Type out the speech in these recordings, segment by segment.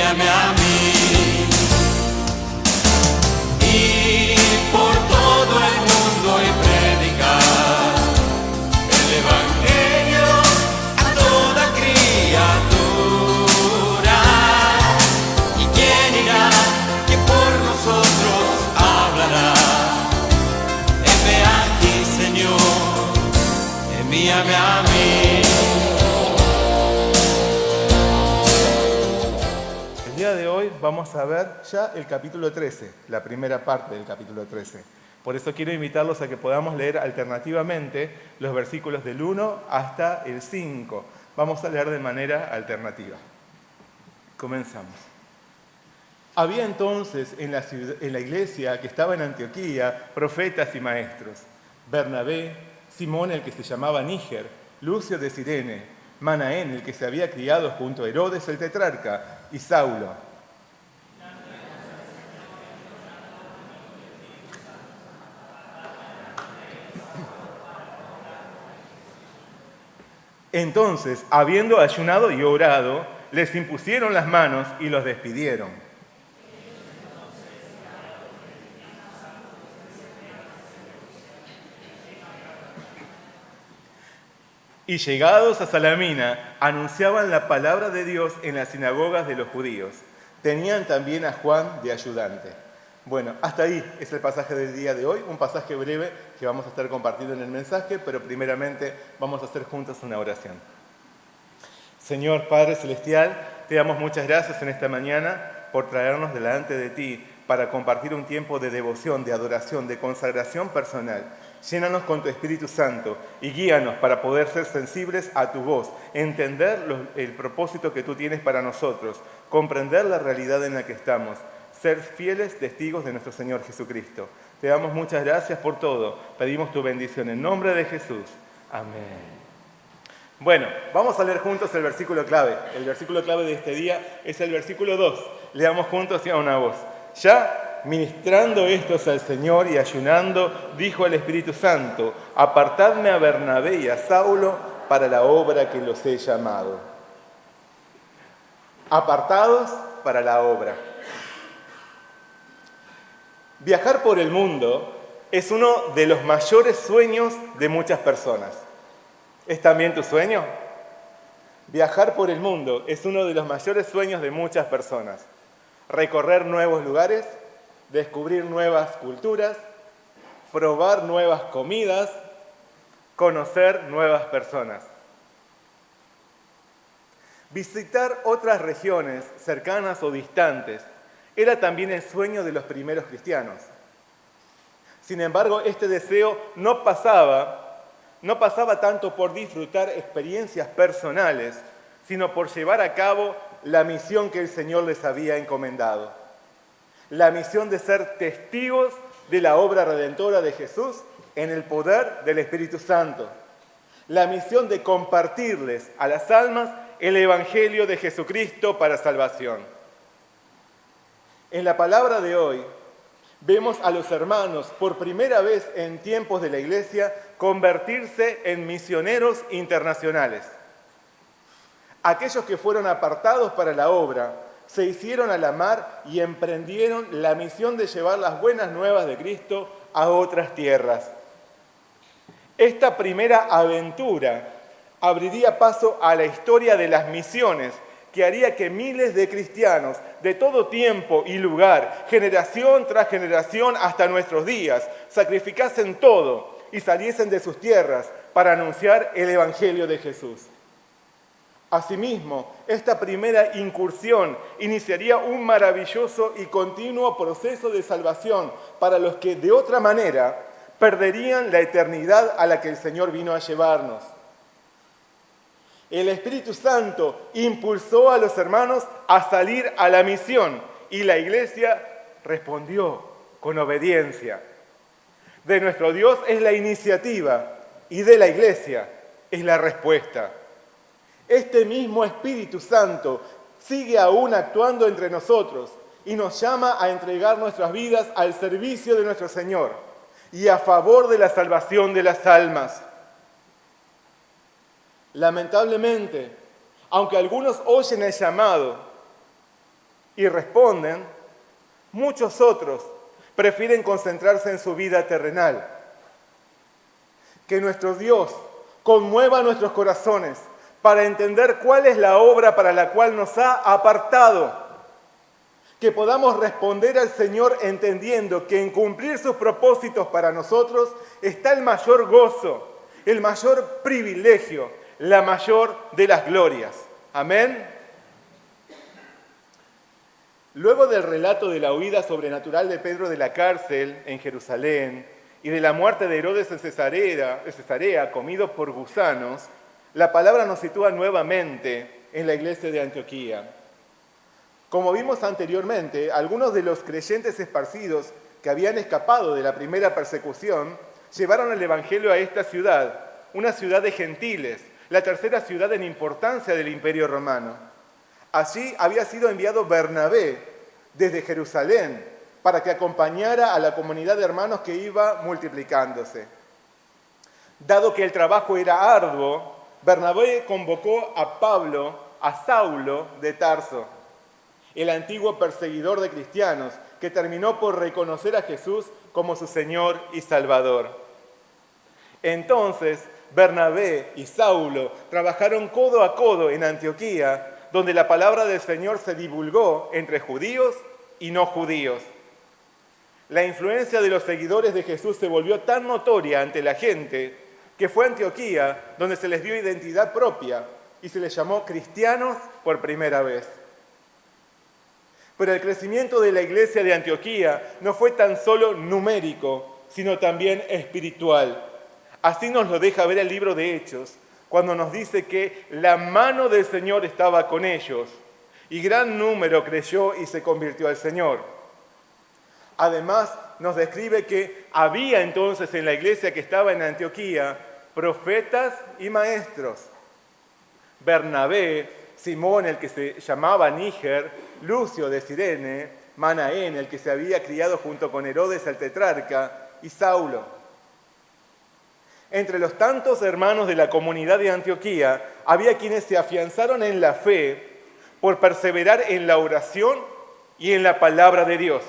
envíame a mí. Y por todo el mundo y predicar el Evangelio a toda criatura. ¿Y quién irá? Que por nosotros hablará. Heme aquí, Señor, envíame a mí. El día de hoy vamos a ver ya el capítulo 13, la primera parte del capítulo 13. Por eso quiero invitarlos a que podamos leer alternativamente los versículos del 1 hasta el 5. Vamos a leer de manera alternativa. Comenzamos. Había entonces en la iglesia que estaba en Antioquía profetas y maestros: Bernabé, Simón el que se llamaba Níger, Lucio de Cirene, Manaén el que se había criado junto a Herodes el tetrarca, y Saulo. Entonces, habiendo ayunado y orado, les impusieron las manos y los despidieron. Y llegados a Salamina, anunciaban la palabra de Dios en las sinagogas de los judíos. Tenían también a Juan de ayudante. Bueno, hasta ahí es el pasaje del día de hoy, un pasaje breve que vamos a estar compartiendo en el mensaje, pero primeramente vamos a hacer juntos una oración. Señor Padre Celestial, te damos muchas gracias en esta mañana por traernos delante de ti para compartir un tiempo de devoción, de adoración, de consagración personal. Llénanos con tu Espíritu Santo y guíanos para poder ser sensibles a tu voz, entender el propósito que tú tienes para nosotros, comprender la realidad en la que estamos, ser fieles testigos de nuestro Señor Jesucristo. Te damos muchas gracias por todo. Pedimos tu bendición en nombre de Jesús. Amén. Bueno, vamos a leer juntos el versículo clave. El versículo clave de este día es el versículo 2. Leamos juntos y a una voz. Ya ministrando estos al Señor y ayunando, dijo el Espíritu Santo: apartadme a Bernabé y a Saulo para la obra que los he llamado. Apartados para la obra. Viajar por el mundo es uno de los mayores sueños de muchas personas. ¿Es también tu sueño? Viajar por el mundo es uno de los mayores sueños de muchas personas. Recorrer nuevos lugares, descubrir nuevas culturas, probar nuevas comidas, conocer nuevas personas. Visitar otras regiones cercanas o distantes era también el sueño de los primeros cristianos. Sin embargo, este deseo no pasaba tanto por disfrutar experiencias personales, sino por llevar a cabo la misión que el Señor les había encomendado. La misión de ser testigos de la obra redentora de Jesús en el poder del Espíritu Santo. La misión de compartirles a las almas el Evangelio de Jesucristo para salvación. En la palabra de hoy vemos a los hermanos por primera vez en tiempos de la Iglesia convertirse en misioneros internacionales. Aquellos que fueron apartados para la obra se hicieron a la mar y emprendieron la misión de llevar las buenas nuevas de Cristo a otras tierras. Esta primera aventura abriría paso a la historia de las misiones, que haría que miles de cristianos de todo tiempo y lugar, generación tras generación hasta nuestros días, sacrificasen todo y saliesen de sus tierras para anunciar el Evangelio de Jesús. Asimismo, esta primera incursión iniciaría un maravilloso y continuo proceso de salvación para los que de otra manera perderían la eternidad a la que el Señor vino a llevarnos. El Espíritu Santo impulsó a los hermanos a salir a la misión y la Iglesia respondió con obediencia. De nuestro Dios es la iniciativa y de la Iglesia es la respuesta. Este mismo Espíritu Santo sigue aún actuando entre nosotros y nos llama a entregar nuestras vidas al servicio de nuestro Señor y a favor de la salvación de las almas. Lamentablemente, aunque algunos oyen el llamado, Y responden, muchos otros prefieren concentrarse en su vida terrenal. Que nuestro Dios conmueva nuestros corazones para entender cuál es la obra para la cual nos ha apartado. Que podamos responder al Señor entendiendo que en cumplir sus propósitos para nosotros está el mayor gozo, el mayor privilegio, la mayor de las glorias. Amén. Luego del relato de la huida sobrenatural de Pedro de la cárcel en Jerusalén y de la muerte de Herodes en Cesarea, comido por gusanos, la palabra nos sitúa nuevamente en la iglesia de Antioquía. Como vimos anteriormente, algunos de los creyentes esparcidos que habían escapado de la primera persecución llevaron el evangelio a esta ciudad, una ciudad de gentiles, la tercera ciudad en importancia del Imperio Romano. Allí había sido enviado Bernabé desde Jerusalén para que acompañara a la comunidad de hermanos que iba multiplicándose. Dado que el trabajo era arduo, Bernabé convocó a Saulo de Tarso, el antiguo perseguidor de cristianos, que terminó por reconocer a Jesús como su Señor y Salvador. Entonces, Bernabé y Saulo trabajaron codo a codo en Antioquía, donde la palabra del Señor se divulgó entre judíos y no judíos. La influencia de los seguidores de Jesús se volvió tan notoria ante la gente que fue a Antioquía donde se les dio identidad propia y se les llamó cristianos por primera vez. Pero el crecimiento de la iglesia de Antioquía no fue tan solo numérico, sino también espiritual. Así nos lo deja ver el libro de Hechos, cuando nos dice que la mano del Señor estaba con ellos y gran número creyó y se convirtió al Señor. Además, nos describe que había entonces en la iglesia que estaba en Antioquía profetas y maestros. Bernabé, Simón, el que se llamaba Níger, Lucio de Cirene, Manaén, el que se había criado junto con Herodes el tetrarca, y Saulo. Entre los tantos hermanos de la comunidad de Antioquía, había quienes se afianzaron en la fe por perseverar en la oración y en la palabra de Dios.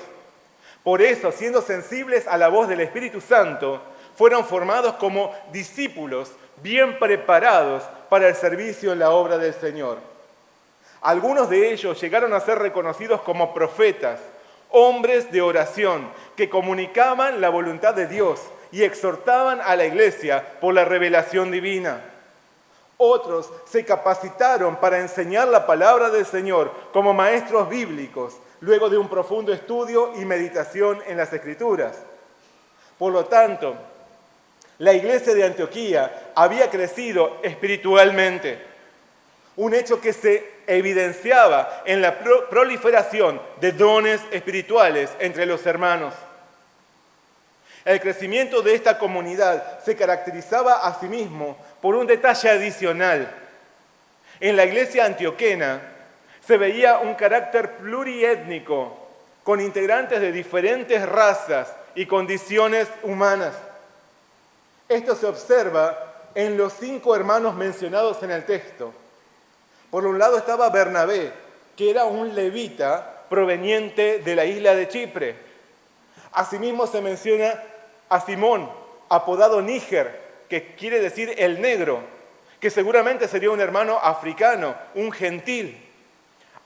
Por eso, siendo sensibles a la voz del Espíritu Santo, fueron formados como discípulos bien preparados para el servicio en la obra del Señor. Algunos de ellos llegaron a ser reconocidos como profetas, hombres de oración que comunicaban la voluntad de Dios y exhortaban a la iglesia por la revelación divina. Otros se capacitaron para enseñar la palabra del Señor como maestros bíblicos, luego de un profundo estudio y meditación en las Escrituras. Por lo tanto, la iglesia de Antioquía había crecido espiritualmente, un hecho que se evidenciaba en la proliferación de dones espirituales entre los hermanos. El crecimiento de esta comunidad se caracterizaba asimismo por un detalle adicional. En la iglesia antioquena se veía un carácter pluriétnico, con integrantes de diferentes razas y condiciones humanas. Esto se observa en los 5 hermanos mencionados en el texto. Por un lado estaba Bernabé, que era un levita proveniente de la isla de Chipre. Asimismo se menciona a Simón, apodado Níger, que quiere decir el negro, que seguramente sería un hermano africano, un gentil.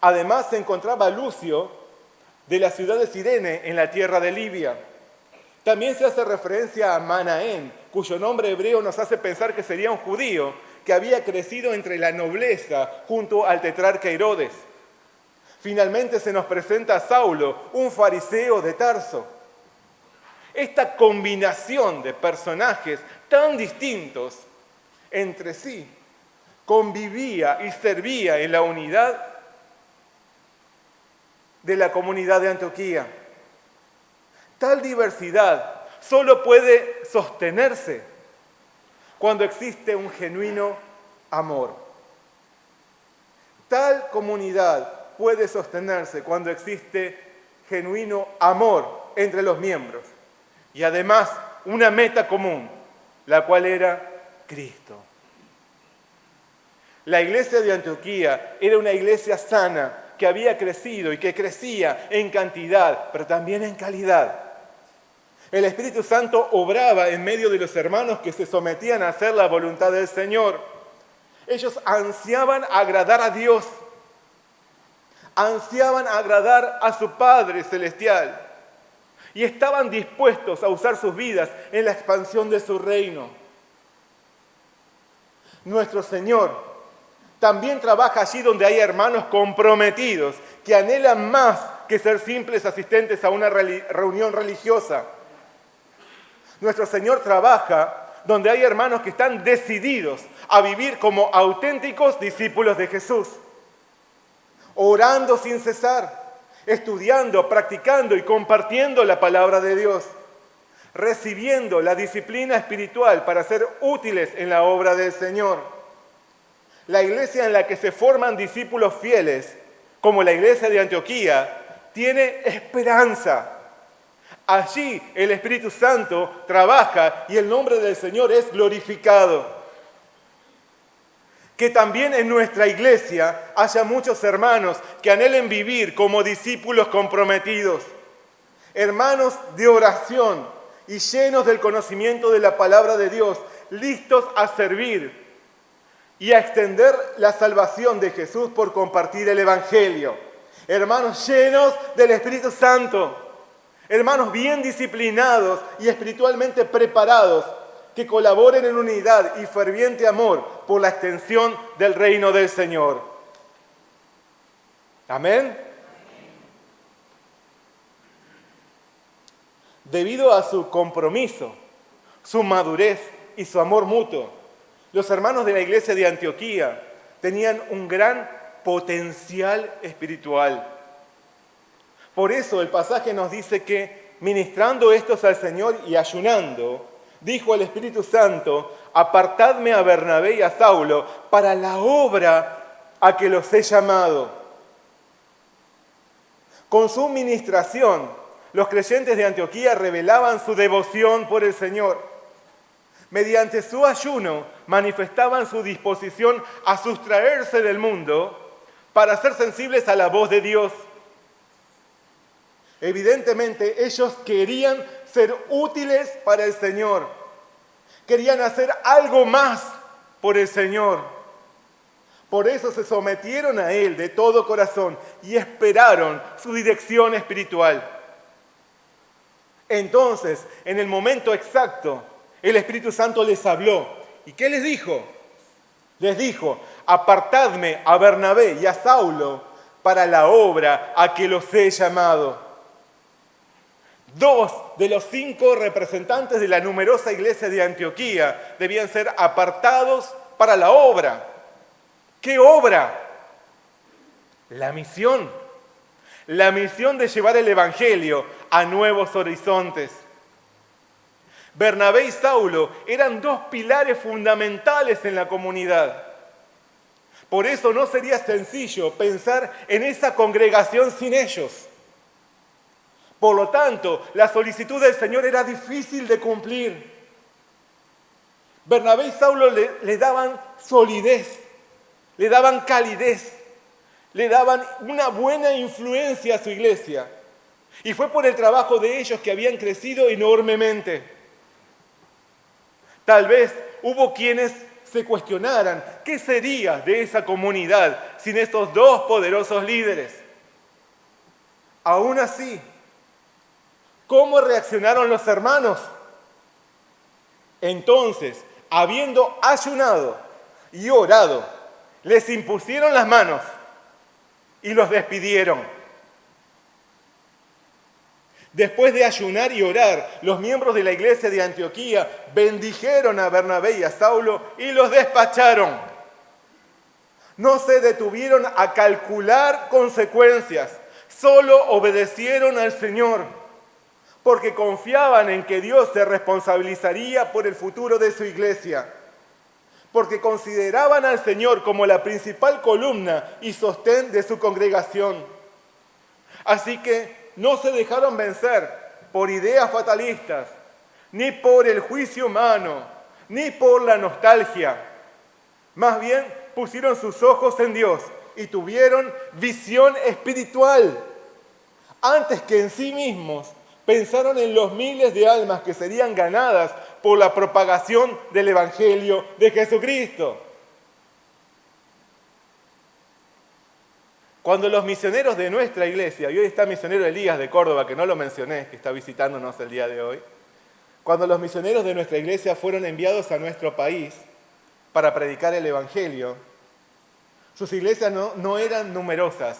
Además se encontraba Lucio, de la ciudad de Cirene, en la tierra de Libia. También se hace referencia a Manaén, cuyo nombre hebreo nos hace pensar que sería un judío que había crecido entre la nobleza junto al tetrarca Herodes. Finalmente se nos presenta a Saulo, un fariseo de Tarso. Esta combinación de personajes tan distintos entre sí convivía y servía en la unidad de la comunidad de Antioquía. Tal diversidad solo puede sostenerse cuando existe un genuino amor. Tal comunidad puede sostenerse cuando existe genuino amor entre los miembros y además una meta común, la cual era Cristo. La iglesia de Antioquía era una iglesia sana, que había crecido y que crecía en cantidad, pero también en calidad. El Espíritu Santo obraba en medio de los hermanos que se sometían a hacer la voluntad del Señor. Ellos ansiaban agradar a Dios, ansiaban agradar a su Padre Celestial y estaban dispuestos a usar sus vidas en la expansión de su reino. Nuestro Señor también trabaja allí donde hay hermanos comprometidos que anhelan más que ser simples asistentes a una reunión religiosa. Nuestro Señor trabaja donde hay hermanos que están decididos a vivir como auténticos discípulos de Jesús, orando sin cesar, estudiando, practicando y compartiendo la palabra de Dios, recibiendo la disciplina espiritual para ser útiles en la obra del Señor. La iglesia en la que se forman discípulos fieles, como la iglesia de Antioquía, tiene esperanza. Allí el Espíritu Santo trabaja y el nombre del Señor es glorificado. Que también en nuestra iglesia haya muchos hermanos que anhelen vivir como discípulos comprometidos, hermanos de oración y llenos del conocimiento de la palabra de Dios, listos a servir y a extender la salvación de Jesús por compartir el Evangelio. Hermanos llenos del Espíritu Santo, hermanos bien disciplinados y espiritualmente preparados, que colaboren en unidad y ferviente amor por la extensión del reino del Señor. Amén. Debido a su compromiso, su madurez y su amor mutuo, los hermanos de la iglesia de Antioquía tenían un gran potencial espiritual. Por eso el pasaje nos dice que, ministrando estos al Señor y ayunando, dijo el Espíritu Santo: apartadme a Bernabé y a Saulo para la obra a que los he llamado. Con su ministración, los creyentes de Antioquía revelaban su devoción por el Señor. Mediante su ayuno manifestaban su disposición a sustraerse del mundo para ser sensibles a la voz de Dios. Evidentemente, ellos querían ser útiles para el Señor. Querían hacer algo más por el Señor. Por eso se sometieron a Él de todo corazón y esperaron su dirección espiritual. Entonces, en el momento exacto, el Espíritu Santo les habló. ¿Y qué les dijo? Les dijo: apartadme a Bernabé y a Saulo para la obra a que los he llamado. 2 de los 5 representantes de la numerosa iglesia de Antioquía debían ser apartados para la obra. ¿Qué obra? La misión. La misión de llevar el Evangelio a nuevos horizontes. Bernabé y Saulo eran 2 pilares fundamentales en la comunidad. Por eso no sería sencillo pensar en esa congregación sin ellos. Por lo tanto, la solicitud del Señor era difícil de cumplir. Bernabé y Saulo le daban solidez, le daban calidez, le daban una buena influencia a su iglesia. Y fue por el trabajo de ellos que habían crecido enormemente. Tal vez hubo quienes se cuestionaran qué sería de esa comunidad sin estos 2 poderosos líderes. Aún así, ¿cómo reaccionaron los hermanos? Entonces, habiendo ayunado y orado, les impusieron las manos y los despidieron. Después de ayunar y orar, los miembros de la iglesia de Antioquía bendijeron a Bernabé y a Saulo y los despacharon. No se detuvieron a calcular consecuencias, solo obedecieron al Señor, porque confiaban en que Dios se responsabilizaría por el futuro de su iglesia, porque consideraban al Señor como la principal columna y sostén de su congregación. Así que no se dejaron vencer por ideas fatalistas, ni por el juicio humano, ni por la nostalgia. Más bien pusieron sus ojos en Dios y tuvieron visión espiritual. Antes que en sí mismos, pensaron en los miles de almas que serían ganadas por la propagación del Evangelio de Jesucristo. Cuando los misioneros de nuestra iglesia, y hoy está el misionero Elías de Córdoba, que no lo mencioné, que está visitándonos el día de hoy, cuando los misioneros de nuestra iglesia fueron enviados a nuestro país para predicar el Evangelio, sus iglesias no eran numerosas,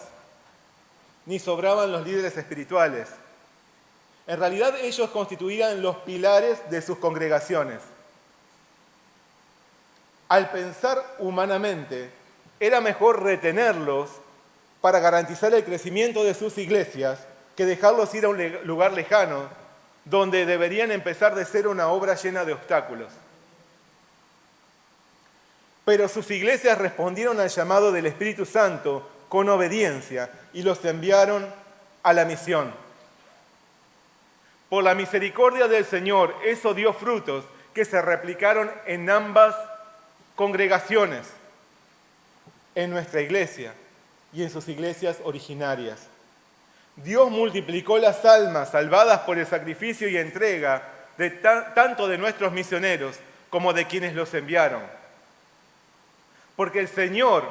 ni sobraban los líderes espirituales. En realidad ellos constituían los pilares de sus congregaciones. Al pensar humanamente, era mejor retenerlos para garantizar el crecimiento de sus iglesias que dejarlos ir a un lugar lejano donde deberían empezar de ser una obra llena de obstáculos. Pero sus iglesias respondieron al llamado del Espíritu Santo con obediencia y los enviaron a la misión. Por la misericordia del Señor, eso dio frutos que se replicaron en ambas congregaciones, en nuestra iglesia y en sus iglesias originarias. Dios multiplicó las almas salvadas por el sacrificio y entrega de tanto de nuestros misioneros como de quienes los enviaron. Porque el Señor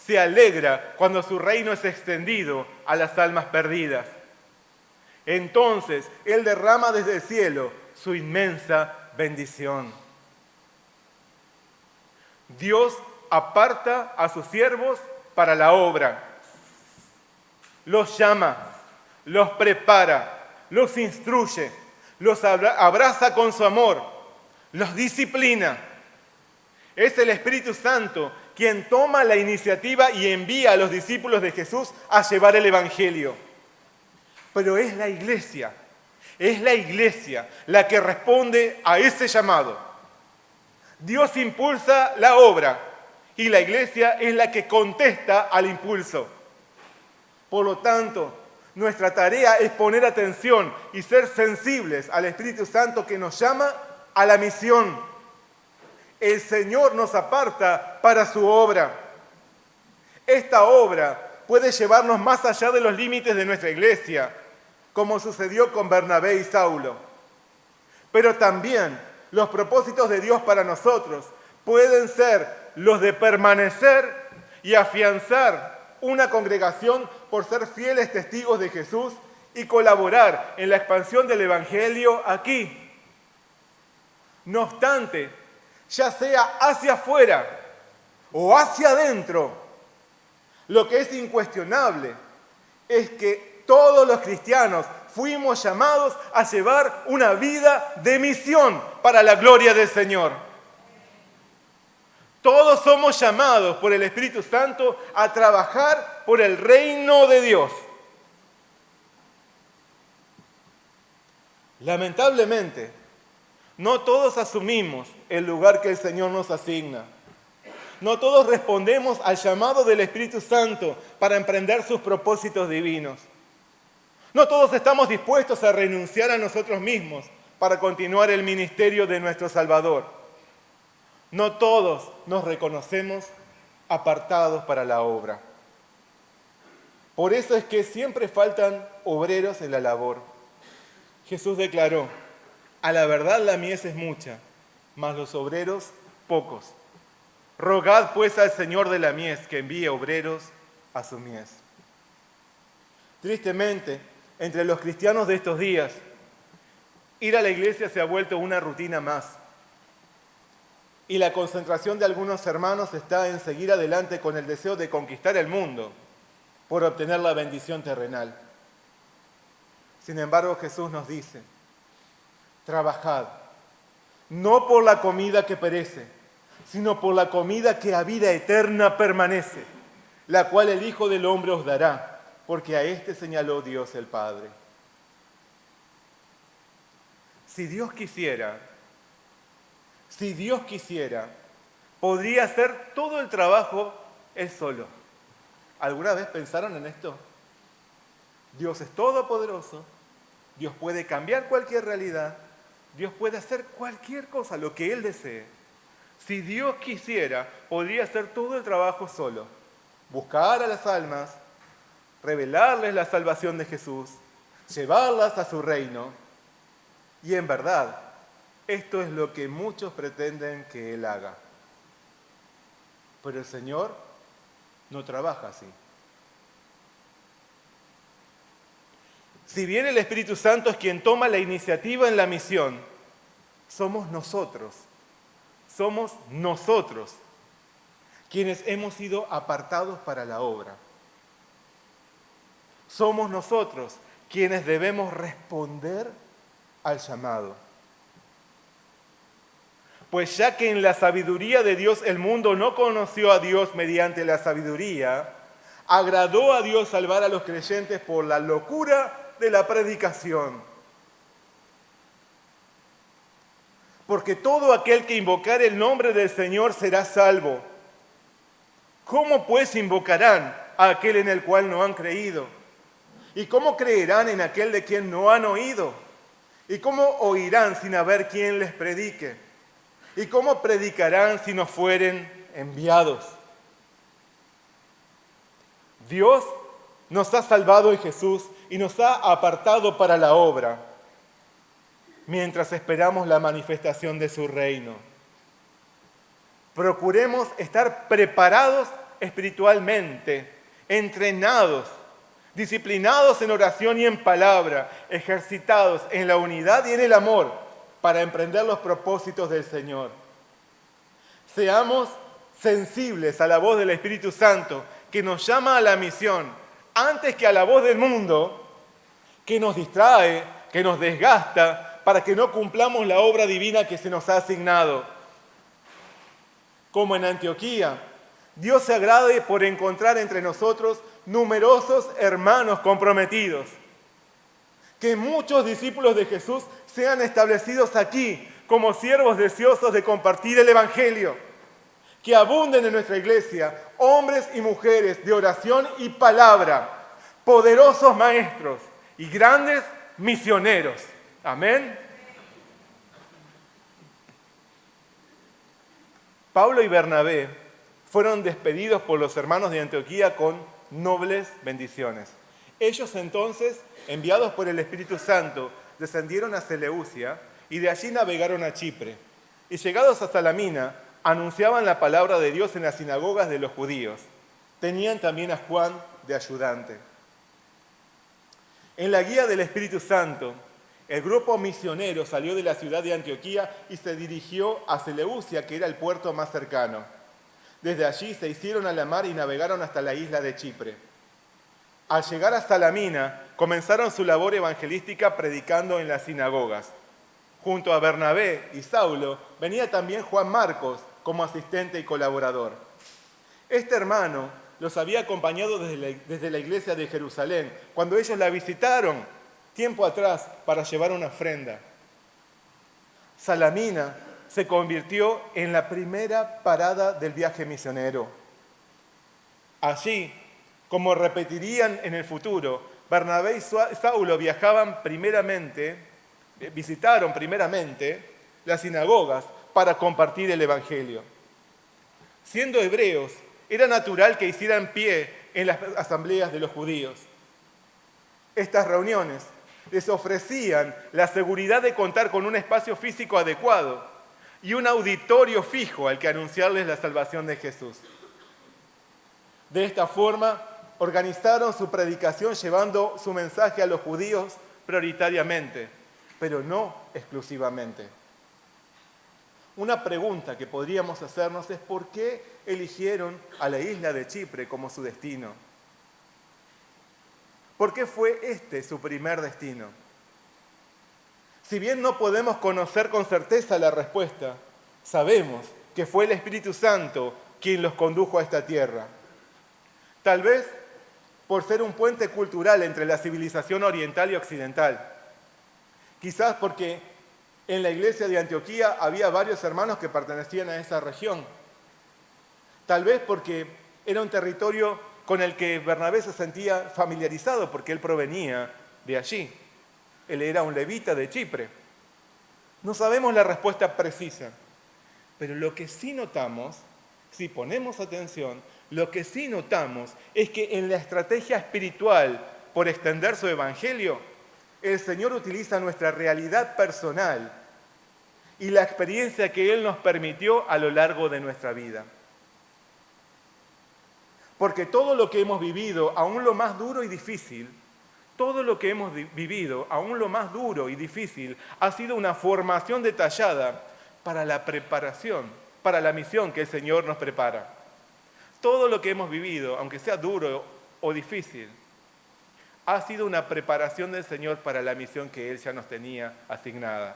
se alegra cuando su reino es extendido a las almas perdidas. Entonces Él derrama desde el cielo su inmensa bendición. Dios aparta a sus siervos para la obra. Los llama, los prepara, los instruye, los abraza con su amor, los disciplina. Es el Espíritu Santo quien toma la iniciativa y envía a los discípulos de Jesús a llevar el Evangelio. Pero es la iglesia la que responde a ese llamado. Dios impulsa la obra y la iglesia es la que contesta al impulso. Por lo tanto, nuestra tarea es poner atención y ser sensibles al Espíritu Santo que nos llama a la misión. El Señor nos aparta para su obra. Esta obra puede llevarnos más allá de los límites de nuestra iglesia, como sucedió con Bernabé y Saulo. Pero también los propósitos de Dios para nosotros pueden ser los de permanecer y afianzar una congregación por ser fieles testigos de Jesús y colaborar en la expansión del Evangelio aquí. No obstante, ya sea hacia afuera o hacia adentro, lo que es incuestionable es que todos los cristianos fuimos llamados a llevar una vida de misión para la gloria del Señor. Todos somos llamados por el Espíritu Santo a trabajar por el reino de Dios. Lamentablemente, no todos asumimos el lugar que el Señor nos asigna. No todos respondemos al llamado del Espíritu Santo para emprender sus propósitos divinos. No todos estamos dispuestos a renunciar a nosotros mismos para continuar el ministerio de nuestro Salvador. No todos nos reconocemos apartados para la obra. Por eso es que siempre faltan obreros en la labor. Jesús declaró: a la verdad la mies es mucha, mas los obreros pocos. Rogad pues al Señor de la mies que envíe obreros a su mies. Tristemente, entre los cristianos de estos días, ir a la iglesia se ha vuelto una rutina más. Y la concentración de algunos hermanos está en seguir adelante con el deseo de conquistar el mundo por obtener la bendición terrenal. Sin embargo, Jesús nos dice: trabajad, no por la comida que perece, sino por la comida que a vida eterna permanece, la cual el Hijo del Hombre os dará, porque a éste señaló Dios el Padre. Si Dios quisiera, podría hacer todo el trabajo Él solo. ¿Alguna vez pensaron en esto? Dios es todopoderoso, Dios puede cambiar cualquier realidad, Dios puede hacer cualquier cosa, lo que Él desee. Si Dios quisiera, podría hacer todo el trabajo solo. buscar a las almas, revelarles la salvación de Jesús, llevarlas a su reino. Y en verdad, esto es lo que muchos pretenden que Él haga. Pero el Señor no trabaja así. Si bien el Espíritu Santo es quien toma la iniciativa en la misión, somos nosotros quienes hemos sido apartados para la obra. Somos nosotros quienes debemos responder al llamado. Pues ya que en la sabiduría de Dios el mundo no conoció a Dios mediante la sabiduría, agradó a Dios salvar a los creyentes por la locura de la predicación. Porque todo aquel que invocare el nombre del Señor será salvo. ¿Cómo pues invocarán a aquel en el cual no han creído? ¿Y cómo creerán en aquel de quien no han oído? ¿Y cómo oirán sin haber quien les predique? ¿Y cómo predicarán si no fueren enviados? Dios nos ha salvado en Jesús y nos ha apartado para la obra, mientras esperamos la manifestación de su reino. Procuremos estar preparados espiritualmente, entrenados, disciplinados en oración y en palabra, ejercitados en la unidad y en el amor para emprender los propósitos del Señor. Seamos sensibles a la voz del Espíritu Santo que nos llama a la misión, antes que a la voz del mundo que nos distrae, que nos desgasta, para que no cumplamos la obra divina que se nos ha asignado. Como en Antioquía, Dios se agrade por encontrar entre nosotros numerosos hermanos comprometidos. Que muchos discípulos de Jesús sean establecidos aquí como siervos deseosos de compartir el Evangelio. Que abunden en nuestra iglesia hombres y mujeres de oración y palabra, poderosos maestros y grandes misioneros. Amén. Pablo y Bernabé fueron despedidos por los hermanos de Antioquía con nobles bendiciones. Ellos entonces, enviados por el Espíritu Santo, descendieron a Seleucia y de allí navegaron a Chipre. Y llegados a Salamina, anunciaban la palabra de Dios en las sinagogas de los judíos. Tenían también a Juan de ayudante. En la guía del Espíritu Santo, el grupo misionero salió de la ciudad de Antioquía y se dirigió a Seleucia, que era el puerto más cercano. Desde allí se hicieron a la mar y navegaron hasta la isla de Chipre. Al llegar a Salamina, comenzaron su labor evangelística predicando en las sinagogas. Junto a Bernabé y Saulo venía también Juan Marcos como asistente y colaborador. Este hermano los había acompañado desde la iglesia de Jerusalén, cuando ellos la visitaron tiempo atrás para llevar una ofrenda. Salamina se convirtió en la primera parada del viaje misionero. Allí, como repetirían en el futuro, Bernabé y Saulo visitaron primeramente las sinagogas para compartir el Evangelio. Siendo hebreos, era natural que hicieran pie en las asambleas de los judíos. Estas reuniones les ofrecían la seguridad de contar con un espacio físico adecuado y un auditorio fijo al que anunciarles la salvación de Jesús. De esta forma, organizaron su predicación llevando su mensaje a los judíos prioritariamente, pero no exclusivamente. Una pregunta que podríamos hacernos es ¿por qué eligieron a la isla de Chipre como su destino? ¿Por qué fue este su primer destino? Si bien no podemos conocer con certeza la respuesta, sabemos que fue el Espíritu Santo quien los condujo a esta tierra. Tal vez por ser un puente cultural entre la civilización oriental y occidental. Quizás porque en la iglesia de Antioquía había varios hermanos que pertenecían a esa región. Tal vez porque era un territorio con el que Bernabé se sentía familiarizado porque él provenía de allí. Él era un levita de Chipre. No sabemos la respuesta precisa, pero lo que sí notamos, si ponemos atención, Lo que sí notamos es que en la estrategia espiritual por extender su evangelio, el Señor utiliza nuestra realidad personal y la experiencia que Él nos permitió a lo largo de nuestra vida. Porque todo lo que hemos vivido, aún lo más duro y difícil, todo lo que hemos vivido, aún lo más duro y difícil, ha sido una formación detallada para la preparación, para la misión que el Señor nos prepara. Todo lo que hemos vivido, aunque sea duro o difícil, ha sido una preparación del Señor para la misión que Él ya nos tenía asignada.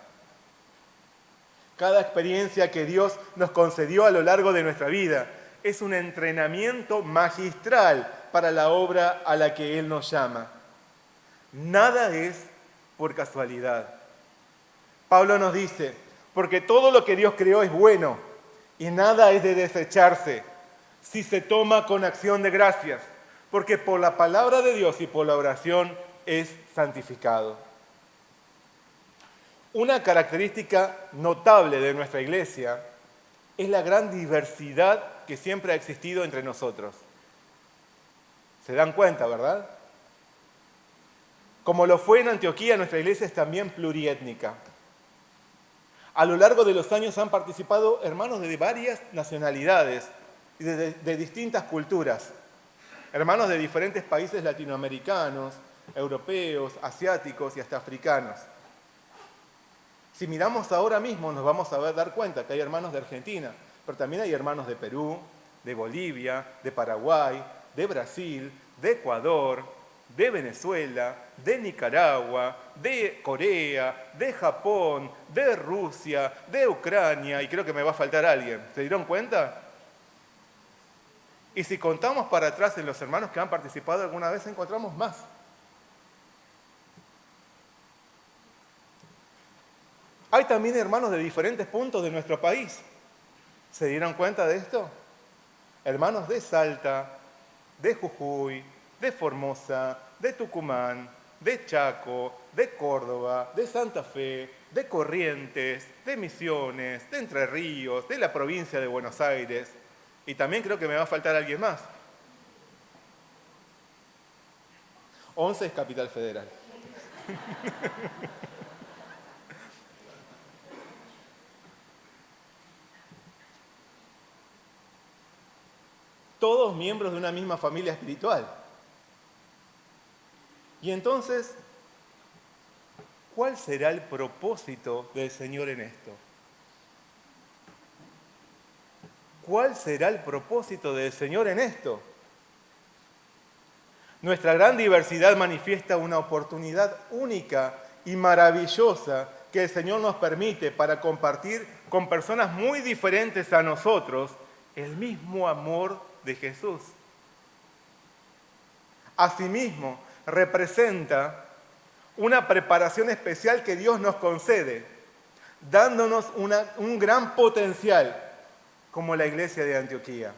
Cada experiencia que Dios nos concedió a lo largo de nuestra vida es un entrenamiento magistral para la obra a la que Él nos llama. Nada es por casualidad. Pablo nos dice, porque todo lo que Dios creó es bueno y nada es de desecharse si se toma con acción de gracias, porque por la palabra de Dios y por la oración es santificado. Una característica notable de nuestra iglesia es la gran diversidad que siempre ha existido entre nosotros. ¿Se dan cuenta, verdad? Como lo fue en Antioquía, nuestra iglesia es también pluriétnica. A lo largo de los años han participado hermanos de varias nacionalidades y de distintas culturas. Hermanos de diferentes países latinoamericanos, europeos, asiáticos y hasta africanos. Si miramos ahora mismo nos vamos a dar cuenta que hay hermanos de Argentina, pero también hay hermanos de Perú, de Bolivia, de Paraguay, de Brasil, de Ecuador, de Venezuela, de Nicaragua, de Corea, de Japón, de Rusia, de Ucrania, y creo que me va a faltar alguien. ¿Se dieron cuenta? Y si contamos para atrás en los hermanos que han participado alguna vez, encontramos más. Hay también hermanos de diferentes puntos de nuestro país. ¿Se dieron cuenta de esto? Hermanos de Salta, de Jujuy, de Formosa, de Tucumán, de Chaco, de Córdoba, de Santa Fe, de Corrientes, de Misiones, de Entre Ríos, de la provincia de Buenos Aires. Y también creo que me va a faltar alguien más. 11 es Capital Federal. Todos miembros de una misma familia espiritual. Y entonces, ¿cuál será el propósito del Señor en esto? ¿Cuál será el propósito del Señor en esto? Nuestra gran diversidad manifiesta una oportunidad única y maravillosa que el Señor nos permite para compartir con personas muy diferentes a nosotros el mismo amor de Jesús. Asimismo, representa una preparación especial que Dios nos concede, dándonos un gran potencial como la iglesia de Antioquía.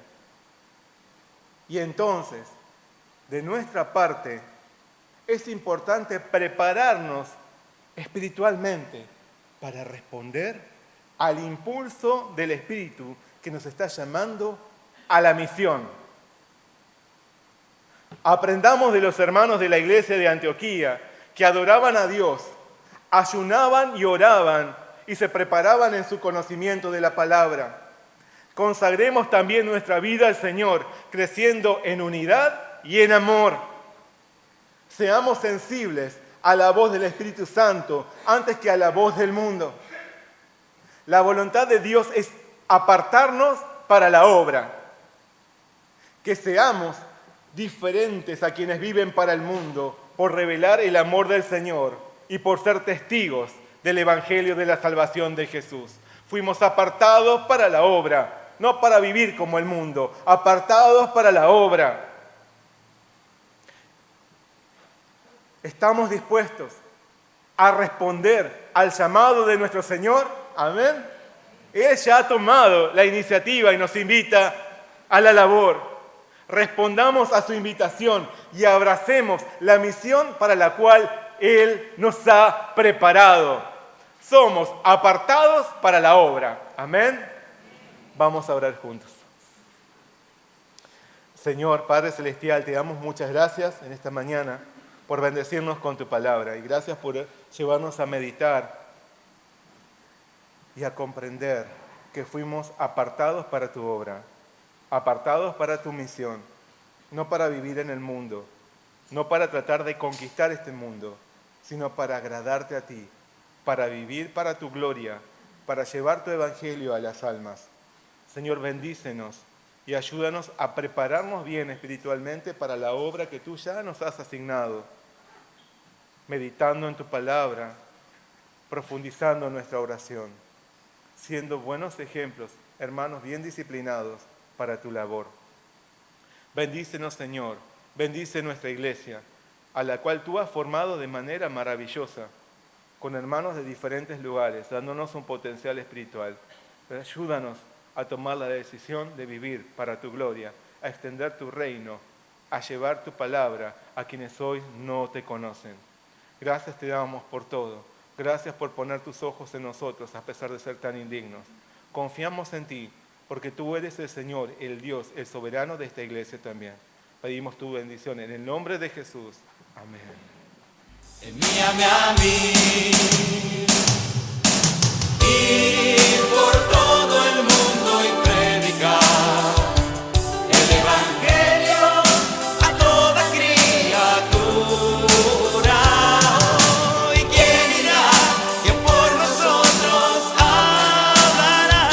Y entonces, de nuestra parte, es importante prepararnos espiritualmente para responder al impulso del Espíritu que nos está llamando a la misión. Aprendamos de los hermanos de la iglesia de Antioquía que adoraban a Dios, ayunaban y oraban y se preparaban en su conocimiento de la palabra. Consagremos también nuestra vida al Señor, creciendo en unidad y en amor. Seamos sensibles a la voz del Espíritu Santo antes que a la voz del mundo. La voluntad de Dios es apartarnos para la obra. Que seamos diferentes a quienes viven para el mundo por revelar el amor del Señor y por ser testigos del Evangelio de la salvación de Jesús. Fuimos apartados para la obra, no para vivir como el mundo, apartados para la obra. ¿Estamos dispuestos a responder al llamado de nuestro Señor? Amén. Él ya ha tomado la iniciativa y nos invita a la labor. Respondamos a su invitación y abracemos la misión para la cual Él nos ha preparado. Somos apartados para la obra. Amén. Vamos a orar juntos. Señor, Padre Celestial, te damos muchas gracias en esta mañana por bendecirnos con tu palabra y gracias por llevarnos a meditar y a comprender que fuimos apartados para tu obra, apartados para tu misión, no para vivir en el mundo, no para tratar de conquistar este mundo, sino para agradarte a ti, para vivir para tu gloria, para llevar tu evangelio a las almas. Señor, bendícenos y ayúdanos a prepararnos bien espiritualmente para la obra que tú ya nos has asignado, meditando en tu palabra, profundizando en nuestra oración, siendo buenos ejemplos, hermanos bien disciplinados para tu labor. Bendícenos, Señor, bendice nuestra iglesia, a la cual tú has formado de manera maravillosa, con hermanos de diferentes lugares, dándonos un potencial espiritual. Pero ayúdanos a tomar la decisión de vivir para tu gloria, a extender tu reino, a llevar tu palabra a quienes hoy no te conocen. Gracias te damos por todo. Gracias por poner tus ojos en nosotros a pesar de ser tan indignos. Confiamos en ti porque tú eres el Señor, el Dios, el soberano de esta iglesia también. Pedimos tu bendición en el nombre de Jesús. Amén. Envíame a mí, ir por todo el mundo y predicar el evangelio a toda criatura. ¿Y quién irá? ¿Quién por nosotros hablará?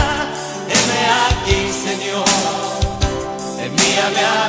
Heme aquí, Señor, envíame a mí.